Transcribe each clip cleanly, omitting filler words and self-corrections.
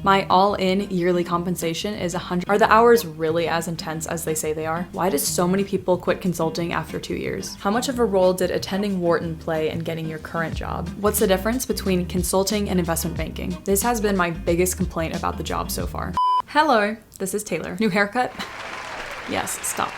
My all-in yearly compensation is $100. Are the hours really as intense as they say they are? Why do so many people quit consulting after 2 years? How much of a role did attending Wharton play in getting your current job? What's the difference between consulting and investment banking? This has been my biggest complaint about the job so far. Hello, this is Taylor. New haircut? Yes, stop.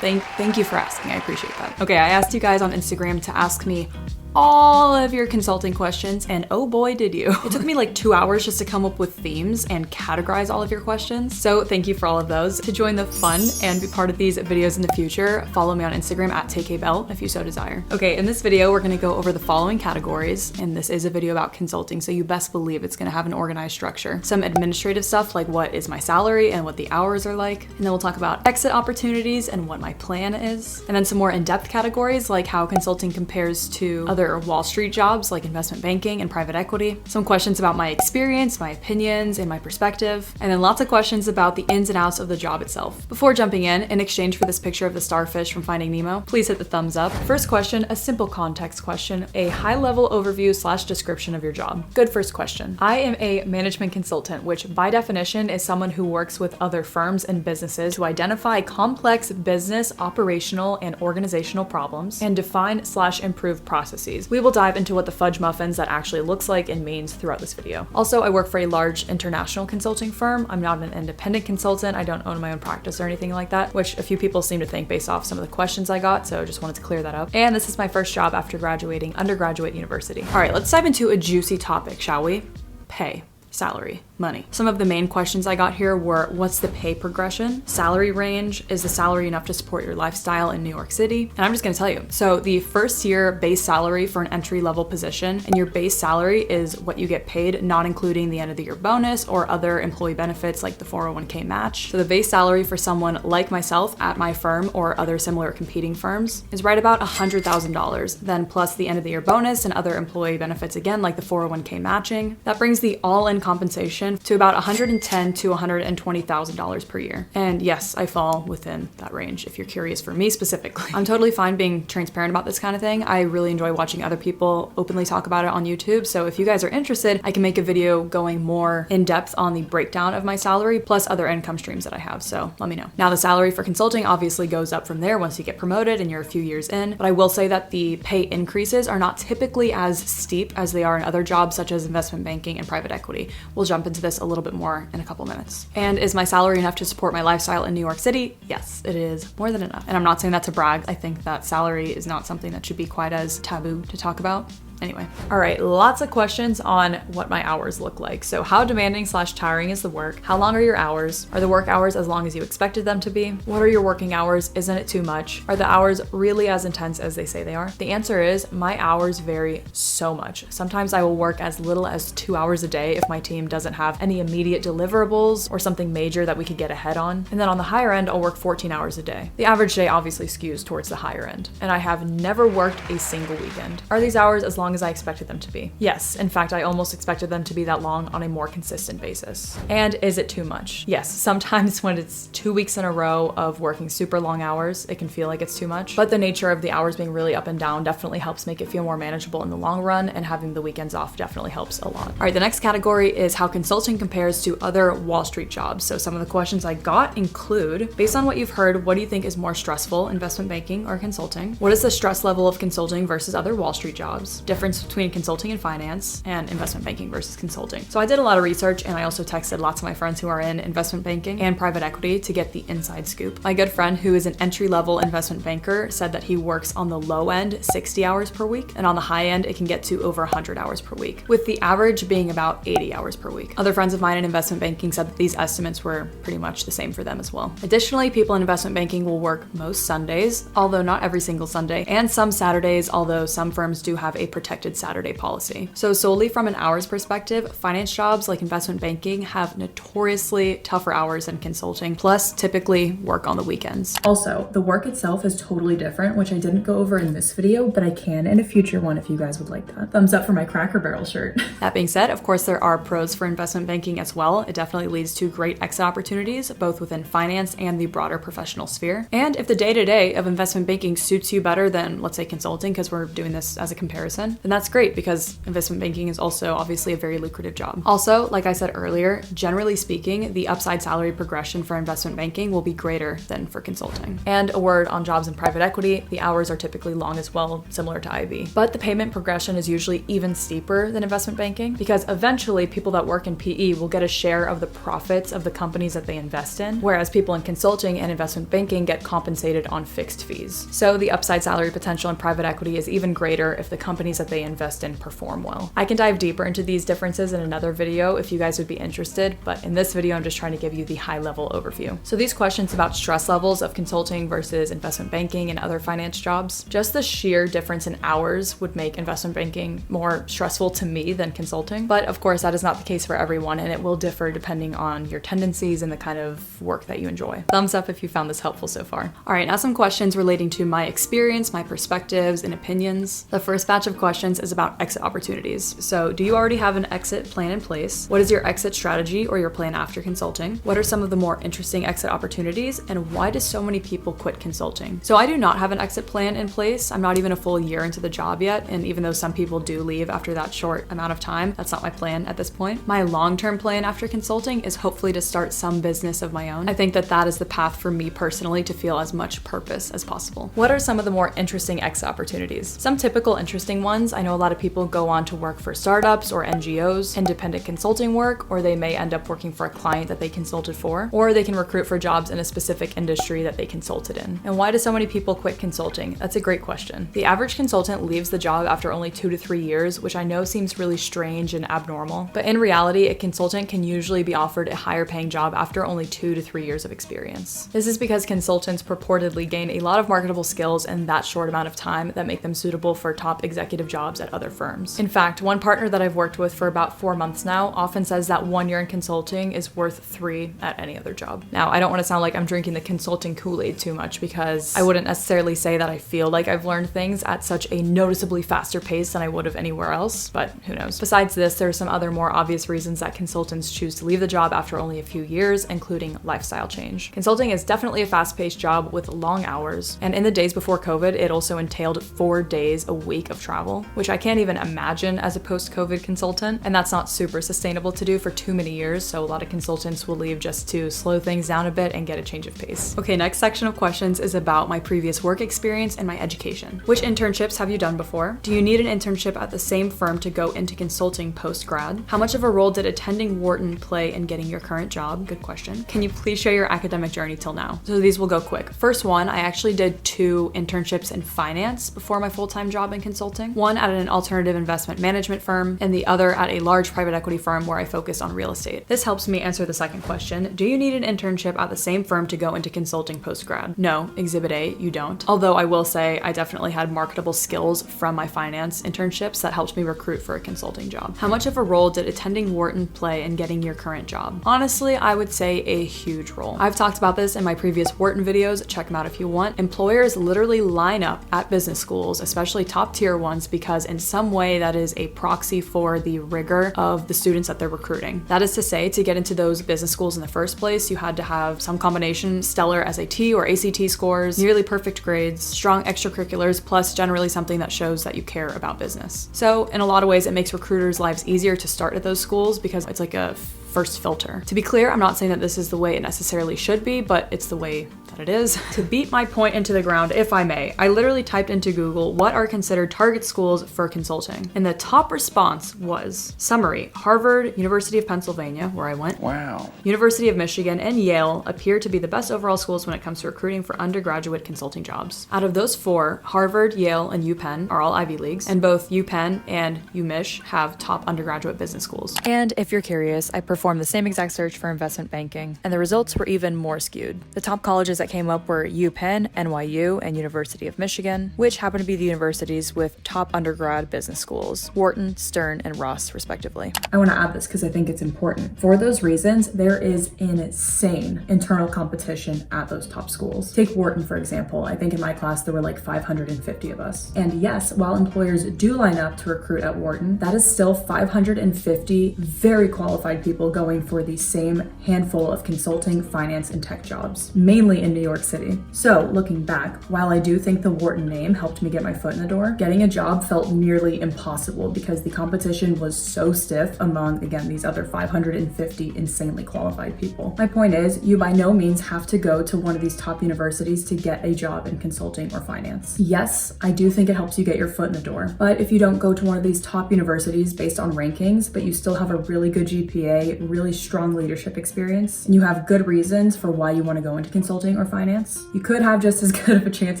Thank you for asking, I appreciate that. Okay, I asked you guys on Instagram to ask me all of your consulting questions, and oh boy did you. It took me like 2 hours just to come up with themes and categorize all of your questions, so thank you for all of those. To join the fun and be part of these videos in the future, follow me on Instagram at @takebell if you so desire. Okay, in this video we're gonna go over the following categories, and this is a video about consulting, so you best believe it's gonna have an organized structure. Some administrative stuff like what is my salary and what the hours are like, and then we'll talk about exit opportunities and what my plan is, and then some more in-depth categories like how consulting compares to other Wall Street jobs like investment banking and private equity, some questions about my experience, my opinions, and my perspective, and then lots of questions about the ins and outs of the job itself. Before jumping in exchange for this picture of the starfish from Finding Nemo, please hit the thumbs up. First question, a simple context question, a high-level overview / description of your job. Good first question. I am a management consultant, which by definition is someone who works with other firms and businesses to identify complex business, operational, and organizational problems and define / improve processes. We will dive into what the fudge muffins that actually looks like and means throughout this video. Also, I work for a large international consulting firm. I'm not an independent consultant. I don't own my own practice or anything like that, which a few people seem to think based off some of the questions I got, so just wanted to clear that up. And this is my first job after graduating undergraduate university. All right, let's dive into a juicy topic, shall we? Pay. Salary, money. Some of the main questions I got here were, what's the pay progression? Salary range, is the salary enough to support your lifestyle in New York City? And I'm just gonna tell you. So the first year base salary for an entry-level position, and your base salary is what you get paid, not including the end of the year bonus or other employee benefits like the 401k match. So the base salary for someone like myself at my firm or other similar competing firms is right about $100,000. Then plus the end of the year bonus and other employee benefits again, like the 401k matching. That brings the all-in compensation to about $110,000 to $120,000 per year. And yes, I fall within that range if you're curious for me specifically. I'm totally fine being transparent about this kind of thing. I really enjoy watching other people openly talk about it on YouTube. So if you guys are interested, I can make a video going more in depth on the breakdown of my salary plus other income streams that I have. So let me know. Now the salary for consulting obviously goes up from there once you get promoted and you're a few years in, but I will say that the pay increases are not typically as steep as they are in other jobs such as investment banking and private equity. We'll jump into this a little bit more in a couple minutes. And is my salary enough to support my lifestyle in New York City? Yes, it is more than enough. And I'm not saying that to brag. I think that salary is not something that should be quite as taboo to talk about. Anyway, all right, lots of questions on what my hours look like. So how demanding / tiring is the work? How long are your hours? Are the work hours as long as you expected them to be? What are your working hours? Isn't it too much? Are the hours really as intense as they say they are? The answer is my hours vary so much. Sometimes I will work as little as 2 hours a day if my team doesn't have any immediate deliverables or something major that we could get ahead on. And then on the higher end, I'll work 14 hours a day. The average day obviously skews towards the higher end. And I have never worked a single weekend. Are these hours as long as I expected them to be? Yes, in fact, I almost expected them to be that long on a more consistent basis. And is it too much? Yes, sometimes when it's 2 weeks in a row of working super long hours, it can feel like it's too much, but the nature of the hours being really up and down definitely helps make it feel more manageable in the long run, and having the weekends off definitely helps a lot. All right, the next category is how consulting compares to other Wall Street jobs. So some of the questions I got include, based on what you've heard, what do you think is more stressful, investment banking or consulting? What is the stress level of consulting versus other Wall Street jobs? Difference between consulting and finance, and investment banking versus consulting. So I did a lot of research, and I also texted lots of my friends who are in investment banking and private equity to get the inside scoop. My good friend who is an entry-level investment banker said that he works on the low end 60 hours per week, and on the high end it can get to over 100 hours per week, with the average being about 80 hours per week. Other friends of mine in investment banking said that these estimates were pretty much the same for them as well. Additionally, people in investment banking will work most Sundays, although not every single Sunday, and some Saturdays, although some firms do have a protected Saturday policy. So solely from an hours perspective, finance jobs like investment banking have notoriously tougher hours than consulting, plus typically work on the weekends. Also, the work itself is totally different, which I didn't go over in this video, but I can in a future one if you guys would like that. Thumbs up for my Cracker Barrel shirt. That being said, of course, there are pros for investment banking as well. It definitely leads to great exit opportunities, both within finance and the broader professional sphere. And if the day-to-day of investment banking suits you better than, let's say, consulting, because we're doing this as a comparison, then that's great, because investment banking is also obviously a very lucrative job. Also, like I said earlier, generally speaking, the upside salary progression for investment banking will be greater than for consulting. And a word on jobs in private equity, the hours are typically long as well, similar to IB. But the payment progression is usually even steeper than investment banking, because eventually people that work in PE will get a share of the profits of the companies that they invest in, whereas people in consulting and investment banking get compensated on fixed fees. So the upside salary potential in private equity is even greater if the companies that they invest in perform well. I can dive deeper into these differences in another video if you guys would be interested, but in this video I'm just trying to give you the high-level overview. So these questions about stress levels of consulting versus investment banking and other finance jobs, just the sheer difference in hours would make investment banking more stressful to me than consulting. But of course that is not the case for everyone, and it will differ depending on your tendencies and the kind of work that you enjoy. Thumbs up if you found this helpful so far. All right, now some questions relating to my experience, my perspectives, and opinions. The first batch of questions is about exit opportunities. So do you already have an exit plan in place? What is your exit strategy or your plan after consulting? What are some of the more interesting exit opportunities, and why do so many people quit consulting? So I do not have an exit plan in place. I'm not even a full year into the job yet, and even though some people do leave after that short amount of time, that's not my plan at this point. My long-term plan after consulting is hopefully to start some business of my own. I think that that is the path for me personally to feel as much purpose as possible. What are some of the more interesting exit opportunities? Some typical interesting ones, I know a lot of people go on to work for startups or NGOs, independent consulting work, or they may end up working for a client that they consulted for, or they can recruit for jobs in a specific industry that they consulted in. And why do so many people quit consulting? That's a great question. The average consultant leaves the job after only 2 to 3 years, which I know seems really strange and abnormal, but in reality, a consultant can usually be offered a higher paying job after only 2 to 3 years of experience. This is because consultants purportedly gain a lot of marketable skills in that short amount of time that make them suitable for top executive jobs at other firms. In fact, one partner that I've worked with for about 4 months now often says that 1 year in consulting is worth 3 at any other job. Now, I don't want to sound like I'm drinking the consulting Kool-Aid too much, because I wouldn't necessarily say that I feel like I've learned things at such a noticeably faster pace than I would have anywhere else, but who knows. Besides this, there are some other more obvious reasons that consultants choose to leave the job after only a few years, including lifestyle change. Consulting is definitely a fast-paced job with long hours, and in the days before COVID, it also entailed 4 days a week of travel, which I can't even imagine as a post-COVID consultant, and that's not super sustainable to do for too many years, so a lot of consultants will leave just to slow things down a bit and get a change of pace. Okay, next section of questions is about my previous work experience and my education. Which internships have you done before? Do you need an internship at the same firm to go into consulting post-grad? How much of a role did attending Wharton play in getting your current job? Good question. Can you please share your academic journey till now? So these will go quick. First one, I actually did 2 internships in finance before my full-time job in consulting. One at an alternative investment management firm, and the other at a large private equity firm where I focused on real estate. This helps me answer the second question. Do you need an internship at the same firm to go into consulting post-grad? No, Exhibit A, you don't. Although I will say I definitely had marketable skills from my finance internships that helped me recruit for a consulting job. How much of a role did attending Wharton play in getting your current job? Honestly, I would say a huge role. I've talked about this in my previous Wharton videos, check them out if you want. Employers literally line up at business schools, especially top tier ones, because in some way that is a proxy for the rigor of the students that they're recruiting. That is to say, to get into those business schools in the first place, you had to have some combination stellar SAT or ACT scores, nearly perfect grades, strong extracurriculars, plus generally something that shows that you care about business. So in a lot of ways, it makes recruiters' lives easier to start at those schools because it's like a first filter. To be clear, I'm not saying that this is the way it necessarily should be, but it's the way that it is. To beat my point into the ground, if I may, I literally typed into Google, what are considered target schools for consulting? And the top response was, summary, Harvard, University of Pennsylvania, where I went, wow, University of Michigan, and Yale appear to be the best overall schools when it comes to recruiting for undergraduate consulting jobs. Out of those 4, Harvard, Yale, and UPenn are all Ivy Leagues, and both UPenn and UMich have top undergraduate business schools. And if you're curious, I performed the same exact search for investment banking, and the results were even more skewed. The top colleges that came up were UPenn, NYU, and University of Michigan, which happen to be the universities with top undergrad business schools, Wharton, Stern, and Ross, respectively. I want to add this because I think it's important. For those reasons, there is insane internal competition at those top schools. Take Wharton, for example. I think in my class, there were like 550 of us. And yes, while employers do line up to recruit at Wharton, that is still 550 very qualified people going for the same handful of consulting, finance, and tech jobs, mainly in New York City. So looking back, while I do think the Wharton name helped me get my foot in the door, getting a job felt nearly impossible because the competition was so stiff among, again, these other 550 insanely qualified people. My point is, you by no means have to go to one of these top universities to get a job in consulting or finance. Yes, I do think it helps you get your foot in the door, but if you don't go to one of these top universities based on rankings, but you still have a really good GPA, really strong leadership experience, and you have good reasons for why you want to go into consulting or finance, you could have just as good of a chance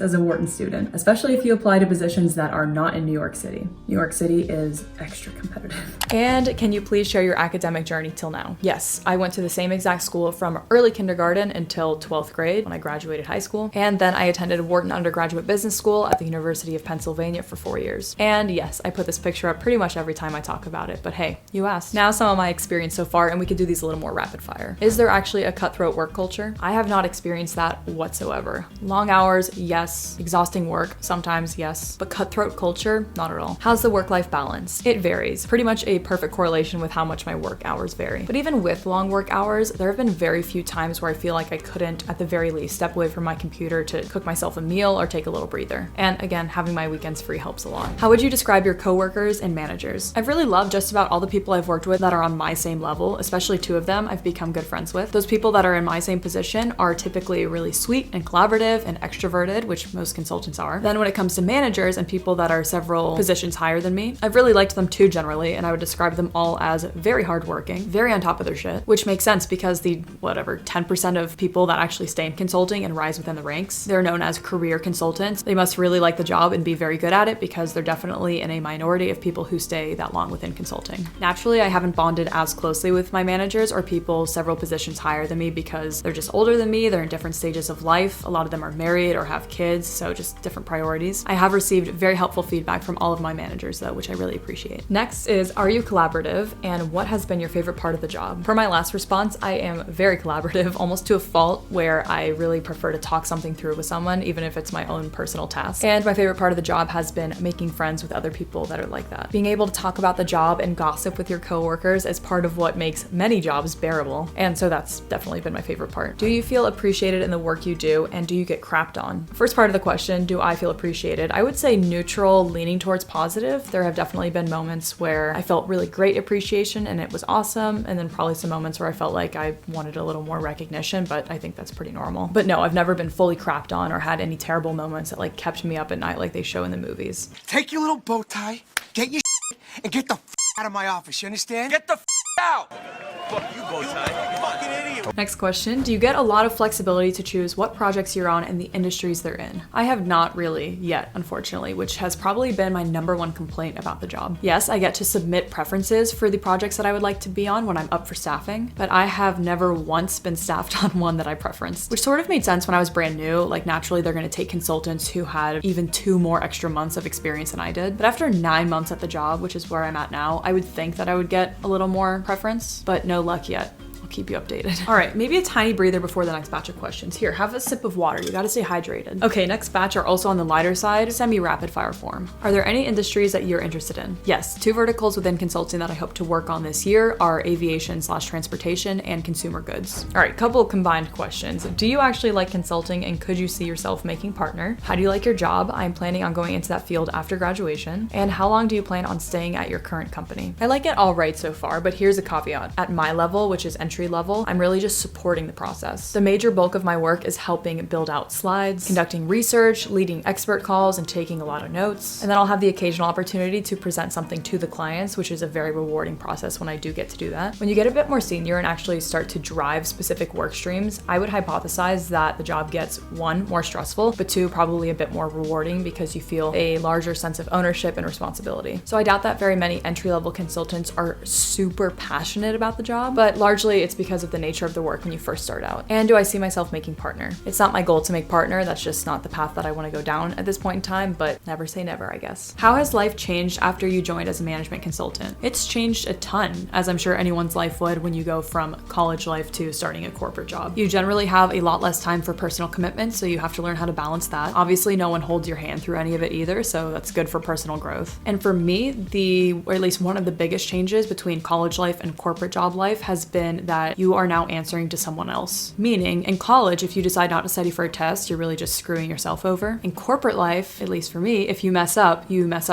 as a Wharton student, especially if you apply to positions that are not in New York City. New York City is extra competitive. And can you please share your academic journey till now? Yes, I went to the same exact school from early kindergarten until 12th grade when I graduated high school, and then I attended Wharton undergraduate business school at the University of Pennsylvania for 4 years. And yes, I put this picture up pretty much every time I talk about it, but hey, you asked. Now some of my experience so far, and we could do these a little more rapid fire. Is there actually a cutthroat work culture? I have not experienced that whatsoever. Long hours, yes. Exhausting work, sometimes, yes. But cutthroat culture, not at all. How's the work-life balance? It varies. Pretty much a perfect correlation with how much my work hours vary. But even with long work hours, there have been very few times where I feel like I couldn't, at the very least, step away from my computer to cook myself a meal or take a little breather. And again, having my weekends free helps a lot. How would you describe your coworkers and managers? I've really loved just about all the people I've worked with that are on my same level, especially 2 of them I've become good friends with. Those people that are in my same position are typically really sweet and collaborative and extroverted, which most consultants are. Then when it comes to managers and people that are several positions higher than me, I've really liked them too generally, and I would describe them all as very hardworking, very on top of their shit, which makes sense because the 10% of people that actually stay in consulting and rise within the ranks, they're known as career consultants. They must really like the job and be very good at it because they're definitely in a minority of people who stay that long within consulting. Naturally, I haven't bonded as closely with my managers or people several positions higher than me because they're just older than me, they're in different stages of life, a lot of them are married or have kids, so just different priorities. I have received very helpful feedback from all of my managers though, which I really appreciate. Next is, are you collaborative, and what has been your favorite part of the job? For my last response, I am very collaborative, almost to a fault, where I really prefer to talk something through with someone, even if it's my own personal task. And my favorite part of the job has been making friends with other people that are like that. Being able to talk about the job and gossip with your coworkers is part of what makes many jobs bearable, and so that's definitely been my favorite part. Do you feel appreciated in the work you do, and do you get crapped on? First part of the question, do I feel appreciated? I would say neutral, leaning towards positive. There have definitely been moments where I felt really great appreciation and it was awesome, and then probably some moments where I felt like I wanted a little more recognition, but I think that's pretty normal. But no, I've never been fully crapped on or had any terrible moments that like kept me up at night like they show in the movies. Take your little bow tie, get your and get the out of my office, you understand? Get the out! Fuck you, bow tie. You fucking idiot. Next question, do you get a lot of flexibility to choose what projects you're on and the industries they're in? I have not really yet, unfortunately, which has probably been my #1 complaint about the job. Yes, I get to submit preferences for the projects that I would like to be on when I'm up for staffing, but I have never once been staffed on one that I preferenced, which sort of made sense when I was brand new. Like naturally they're gonna take consultants who had even 2 more extra months of experience than I did. But after 9 months at the job, which is where I'm at now, I would think that I would get a little more preference, but no luck yet. Keep you updated. All right, maybe a tiny breather before the next batch of questions. Here, have a sip of water. You gotta stay hydrated. Okay, next batch are also on the lighter side, semi-rapid fire form. Are there any industries that you're interested in? Yes, 2 verticals within consulting that I hope to work on this year are aviation/transportation and consumer goods. All right, couple combined questions. Do you actually like consulting, and could you see yourself making partner? How do you like your job? I'm planning on going into that field after graduation. And how long do you plan on staying at your current company? I like it all right so far, but here's a caveat. At my level, which is entry level, I'm really just supporting the process. The major bulk of my work is helping build out slides, conducting research, leading expert calls, and taking a lot of notes. And then I'll have the occasional opportunity to present something to the clients, which is a very rewarding process when I do get to do that. When you get a bit more senior and actually start to drive specific work streams, I would hypothesize that the job gets 1, more stressful, but 2, probably a bit more rewarding because you feel a larger sense of ownership and responsibility. So I doubt that very many entry-level consultants are super passionate about the job, but largely it's it's because of the nature of the work when you first start out? And do I see myself making partner? It's not my goal to make partner, that's just not the path that I want to go down at this point in time, but never say never, I guess. How has life changed after you joined as a management consultant? It's changed a ton, as I'm sure anyone's life would when you go from college life to starting a corporate job. You generally have a lot less time for personal commitments, so you have to learn how to balance that. Obviously, no one holds your hand through any of it either, so that's good for personal growth. And for me, or at least one of the biggest changes between college life and corporate job life has been that you are now answering to someone else. Meaning, in college, if you decide not to study for a test, you're really just screwing yourself over. In corporate life, at least for me, if you mess up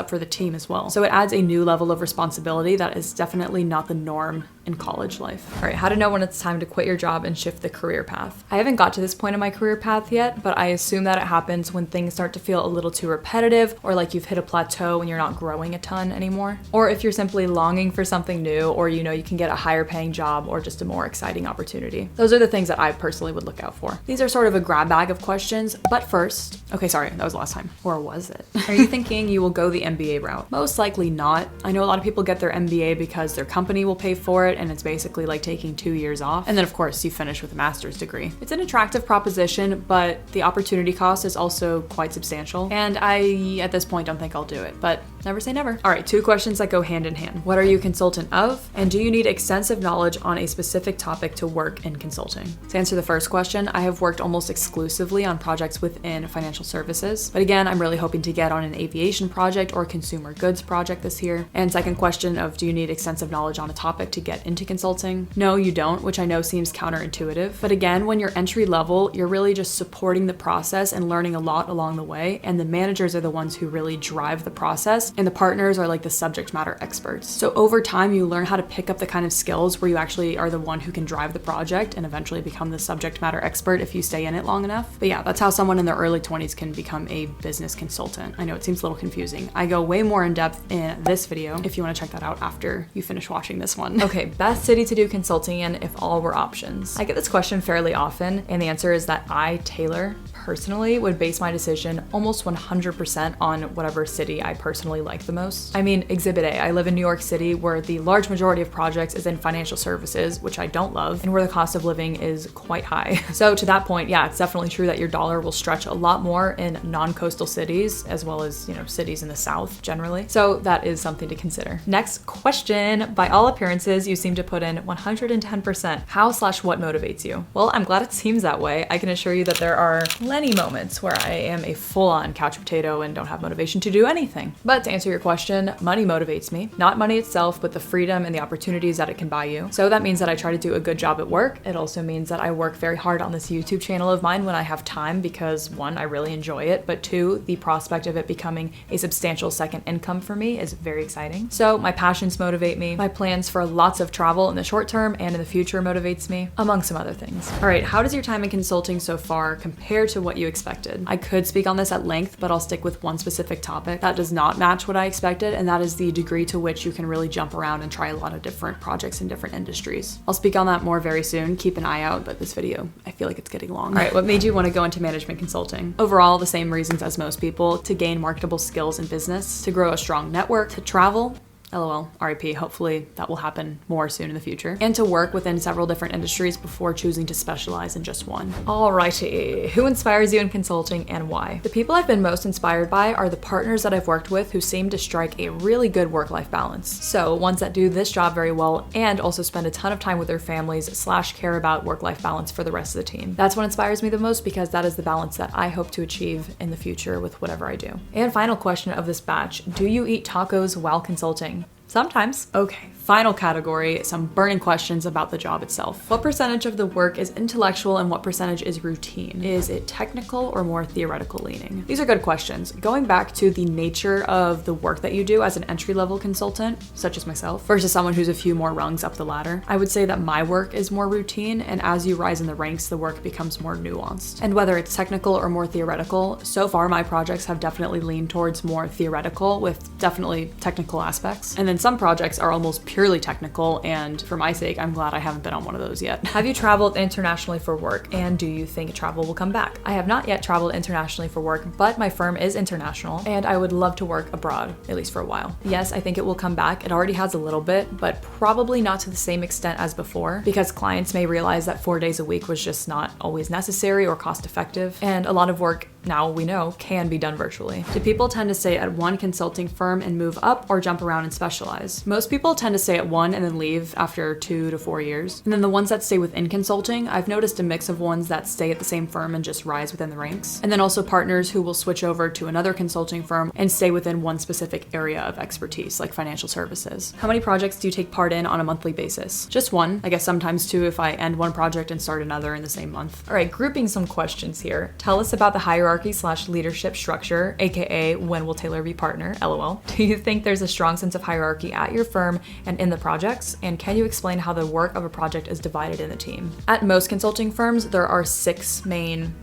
for the team as well. So it adds a new level of responsibility that is definitely not the norm in college life. All right, how to know when it's time to quit your job and shift the career path. I haven't got to this point in my career path yet, but I assume that it happens when things start to feel a little too repetitive, or like you've hit a plateau and you're not growing a ton anymore. Or if you're simply longing for something new, or you know you can get a higher paying job or just a more exciting opportunity. Those are the things that I personally would look out for. These are sort of a grab bag of questions, but first, okay, sorry, that was last time. Or was it? Are you thinking you will go the MBA route? Most likely not. I know a lot of people get their MBA because their company will pay for it, and it's basically like taking 2 years off. And then of course you finish with a master's degree. It's an attractive proposition, but the opportunity cost is also quite substantial. And I, at this point, don't think I'll do it, but never say never. All right, 2 questions that go hand in hand. What are you a consultant of? And do you need extensive knowledge on a specific topic to work in consulting? To answer the first question, I have worked almost exclusively on projects within financial services. But again, I'm really hoping to get on an aviation project or consumer goods project this year. And second question of, do you need extensive knowledge on a topic to get into consulting? No, you don't, which I know seems counterintuitive. But again, when you're entry level, you're really just supporting the process and learning a lot along the way. And the managers are the ones who really drive the process, and the partners are like the subject matter experts. So over time, you learn how to pick up the kind of skills where you actually are the one who can drive the project and eventually become the subject matter expert if you stay in it long enough. But yeah, that's how someone in their early 20s can become a business consultant. I know it seems a little confusing. I go way more in depth in this video if you want to check that out after you finish watching this one. Okay, best city to do consulting in if all were options. I get this question fairly often, and the answer is that I, Taylor, personally would base my decision almost 100% on whatever city I personally like the most. I mean, Exhibit A, I live in New York City where the large majority of projects is in financial services, which I don't love, and where the cost of living is quite high. So to that point, yeah, it's definitely true that your dollar will stretch a lot more in non-coastal cities, as well as, you know, cities in the South generally. So that is something to consider. Next question, by all appearances, you seem to put in 110%. How/what motivates you? Well, I'm glad it seems that way. I can assure you that there are plenty moments where I am a full-on couch potato and don't have motivation to do anything. But to answer your question, money motivates me. Not money itself, but the freedom and the opportunities that it can buy you. So that means that I try to do a good job at work. It also means that I work very hard on this YouTube channel of mine when I have time because 1, I really enjoy it, but 2, the prospect of it becoming a substantial second income for me is very exciting. So my passions motivate me. My plans for lots of travel in the short term and in the future motivates me, among some other things. All right, how does your time in consulting so far compare to what you expected? I could speak on this at length, but I'll stick with one specific topic that does not match what I expected, and that is the degree to which you can really jump around and try a lot of different projects in different industries. I'll speak on that more very soon. Keep an eye out, but this video, I feel like it's getting long. All right, what made you want to go into management consulting? Overall, the same reasons as most people: to gain marketable skills in business, to grow a strong network, to travel, LOL, RIP, hopefully that will happen more soon in the future, and to work within several different industries before choosing to specialize in just one. Alrighty, who inspires you in consulting and why? The people I've been most inspired by are the partners that I've worked with who seem to strike a really good work-life balance. So ones that do this job very well and also spend a ton of time with their families / care about work-life balance for the rest of the team. That's what inspires me the most because that is the balance that I hope to achieve in the future with whatever I do. And final question of this batch, do you eat tacos while consulting? Sometimes. Okay, final category, some burning questions about the job itself. What percentage of the work is intellectual and what percentage is routine? Is it technical or more theoretical leaning? These are good questions. Going back to the nature of the work that you do as an entry-level consultant, such as myself, versus someone who's a few more rungs up the ladder, I would say that my work is more routine, and as you rise in the ranks, the work becomes more nuanced. And whether it's technical or more theoretical, so far my projects have definitely leaned towards more theoretical with definitely technical aspects. And then some projects are almost pure purely technical, and for my sake, I'm glad I haven't been on one of those yet. Have you traveled internationally for work, and do you think travel will come back? I have not yet traveled internationally for work, but my firm is international, and I would love to work abroad, at least for a while. Yes, I think it will come back. It already has a little bit, but probably not to the same extent as before, because clients may realize that 4 days a week was just not always necessary or cost effective, and a lot of work now we know can be done virtually. Do people tend to stay at one consulting firm and move up, or jump around and specialize? Most people tend to stay at one and then leave after 2 to 4 years. And then the ones that stay within consulting, I've noticed a mix of ones that stay at the same firm and just rise within the ranks. And then also partners who will switch over to another consulting firm and stay within one specific area of expertise, like financial services. How many projects do you take part in on a monthly basis? Just one. I guess sometimes two if I end one project and start another in the same month. All right, grouping some questions here. Tell us about the hierarchy/leadership structure, aka when will Taylor be partner, LOL. Do you think there's a strong sense of hierarchy at your firm and in the projects? And can you explain how the work of a project is divided in the team? At most consulting firms, there are 6 main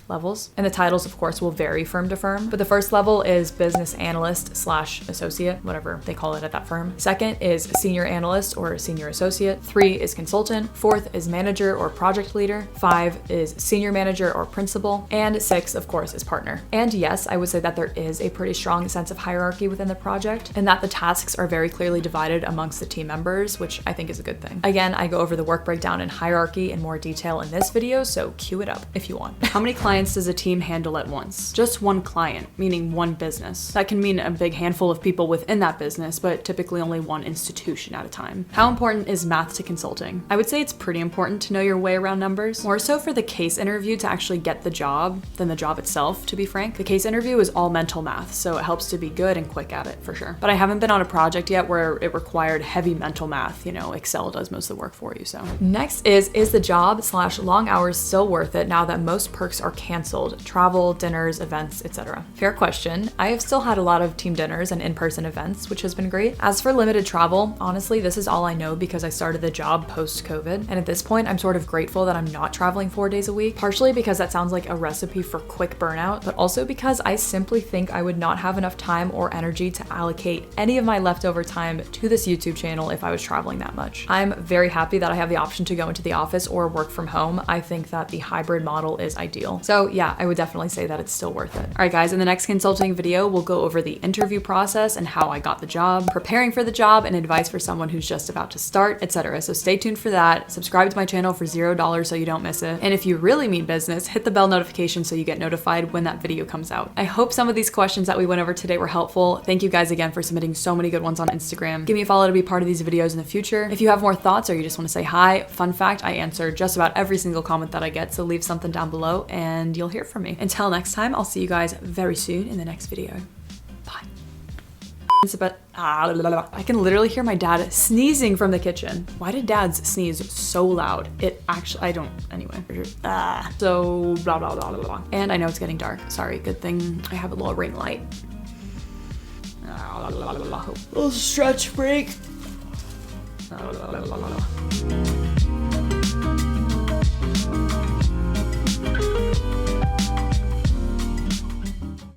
levels, and the titles of course will vary firm to firm, but the first level is business analyst/associate, whatever they call it at that firm. Second is senior analyst or senior associate. 3 is consultant. 4th is manager or project leader. 5 is senior manager or principal, and 6 of course is partner. And yes, I would say that there is a pretty strong sense of hierarchy within the project, and that the tasks are very clearly divided amongst the team members, which I think is a good thing. Again, I go over the work breakdown and hierarchy in more detail in this video, so cue it up if you want. How many clients does a team handle at once? Just one client, meaning one business. That can mean a big handful of people within that business, but typically only one institution at a time. How important is math to consulting? I would say it's pretty important to know your way around numbers, more so for the case interview to actually get the job than the job itself, to be frank. The case interview is all mental math, so it helps to be good and quick at it for sure. But I haven't been on a project yet where it required heavy mental math. You know, Excel does most of the work for you, so. Next is the job/long hours still worth it now that most perks are canceled? Travel, dinners, events, etc. Fair question. I have still had a lot of team dinners and in-person events, which has been great. As for limited travel, honestly, this is all I know because I started the job post-COVID, and at this point, I'm sort of grateful that I'm not traveling 4 days a week, partially because that sounds like a recipe for quick burnout, but also because I simply think I would not have enough time or energy to allocate any of my leftover time to this YouTube channel if I was traveling that much. I'm very happy that I have the option to go into the office or work from home. I think that the hybrid model is ideal. So yeah, I would definitely say that it's still worth it. All right guys, in the next consulting video, we'll go over the interview process and how I got the job, preparing for the job, and advice for someone who's just about to start, etc. So stay tuned for that. Subscribe to my channel for $0 so you don't miss it. And if you really mean business, hit the bell notification so you get notified when that video comes out. I hope some of these questions that we went over today were helpful. Thank you guys again for submitting so many good ones on Instagram. Give me a follow to be part of these videos in the future. If you have more thoughts or you just want to say hi, fun fact, I answer just about every single comment that I get, so leave something down below and you'll hear from me. Until next time, I'll see you guys very soon in the next video. Bye. I can literally hear my dad sneezing from the kitchen. Why did dads sneeze so loud? It actually, I don't, anyway. So blah, blah, blah, blah, blah. And I know it's getting dark. Sorry, good thing I have a little ring light. Little stretch break.